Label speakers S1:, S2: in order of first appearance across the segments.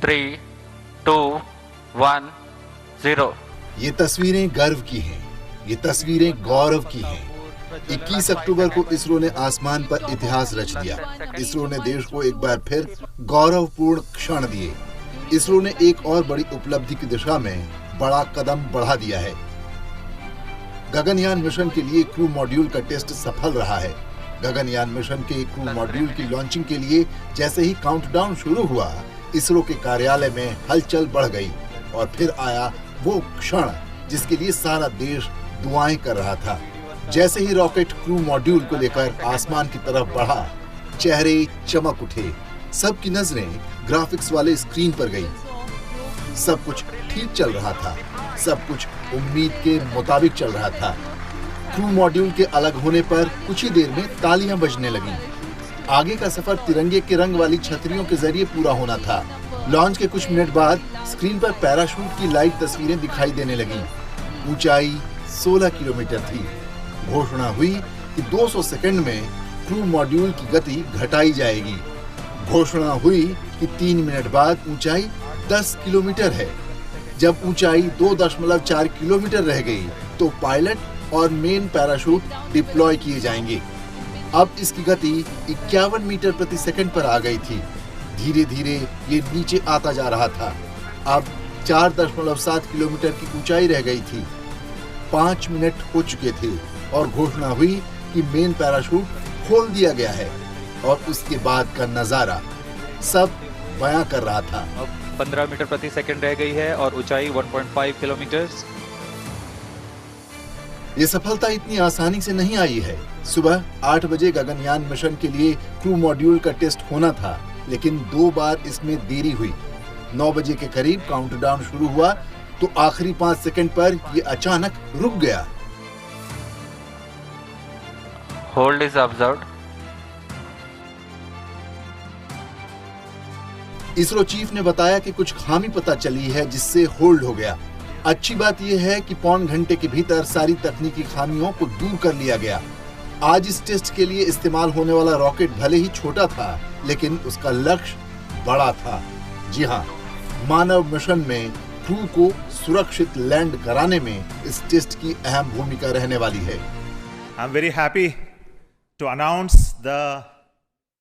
S1: 3, 2, 1, 0।
S2: ये तस्वीरें गर्व की हैं, ये तस्वीरें गौरव की हैं। 21 अक्टूबर को इसरो ने आसमान पर इतिहास रच दिया। इसरो ने देश को एक बार फिर गौरवपूर्ण क्षण दिए। इसरो ने एक और बड़ी उपलब्धि की दिशा में बड़ा कदम बढ़ा दिया है। गगनयान मिशन के लिए क्रू मॉड्यूल का टेस्ट सफल रहा है। गगनयान मिशन के क्रू मॉड्यूल की लॉन्चिंग के लिए जैसे ही काउंटडाउन शुरू हुआ, इसरो के कार्यालय में हलचल बढ़ गई और फिर आया वो क्षण जिसके लिए सारा देश दुआएं कर रहा था। जैसे ही रॉकेट क्रू मॉड्यूल को लेकर आसमान की तरफ बढ़ा, चेहरे चमक उठे। सबकी नजरें ग्राफिक्स वाले स्क्रीन पर गई। सब कुछ ठीक चल रहा था, सब कुछ उम्मीद के मुताबिक चल रहा था। क्रू मॉड्यूल के अलग होने पर कुछ ही देर में तालियां बजने लगीं। आगे का सफर तिरंगे के रंग वाली छतरियों के जरिए पूरा होना था। लॉन्च के कुछ मिनट बाद स्क्रीन पर पैराशूट की लाइव तस्वीरें दिखाई देने लगीं। ऊंचाई 16 किलोमीटर थी। घोषणा हुई कि 200 सेकंड में क्रू मॉड्यूल की गति घटाई जाएगी। घोषणा हुई कि 3 मिनट बाद ऊंचाई 10 किलोमीटर है। जब ऊंचाई 2.4 किलोमीटर रह गई तो पायलट और मेन पैराशूट डिप्लॉय किए जाएंगे। अब इसकी गति 51 मीटर प्रति सेकंड पर आ गई थी। धीरे धीरे ये नीचे आता जा रहा था। अब 4.7 किलोमीटर की ऊंचाई रह गई थी। 5 मिनट हो चुके थे और घोषणा हुई कि मेन पैराशूट खोल दिया गया है। और उसके बाद का नजारा सब बयां कर रहा था।
S1: अब 15 मीटर प्रति सेकंड रह गई है और ऊंचाई 1.5 किलोमीटर।
S2: ये सफलता इतनी आसानी से नहीं आई है। सुबह 8 बजे गगनयान मिशन के लिए क्रू मॉड्यूल का टेस्ट होना था, लेकिन 2 बार इसमें देरी हुई। 9 बजे के करीब काउंटडाउन शुरू हुआ तो आखिरी 5 सेकंड पर ये अचानक रुक गया।
S1: Hold is observed.
S2: ISRO chief ने बताया कि कुछ खामी पता चली है जिससे होल्ड हो गया। अच्छी बात यह है कि पौन घंटे के भीतर सारी तकनीकी खामियों को दूर कर लिया गया। आज इस टेस्ट के लिए इस्तेमाल होने वाला रॉकेट भले ही छोटा था, लेकिन उसका लक्ष्य बड़ा था। जी हाँ, मानव मिशन में क्रू को सुरक्षित लैंड कराने में इस टेस्ट की अहम भूमिका रहने वाली है।
S3: I am very happy to announce the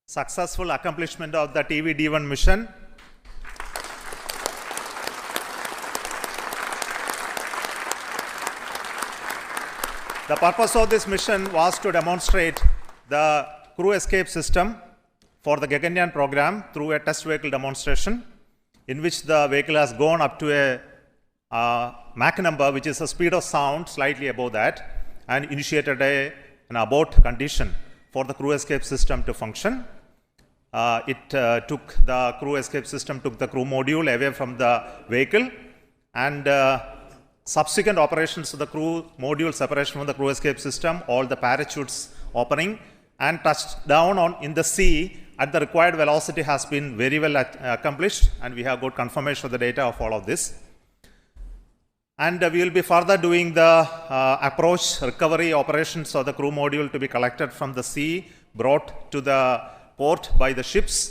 S3: successful accomplishment of the TVD-1 mission. The purpose of this mission was to demonstrate the crew escape system for the Gaganyaan program through a test vehicle demonstration, in which the vehicle has gone up to a Mach number, which is a speed of sound slightly above that, and initiated an abort condition for the crew escape system to function. The crew escape system took the crew module away from the vehicle, and subsequent operations of the crew module separation from the crew escape system, all the parachutes opening and touched down in the sea at the required velocity has been very well accomplished, and we have got confirmation of the data of all of this. And we will be further doing the approach recovery operations of the crew module to be collected from the sea, brought to the port by the ships.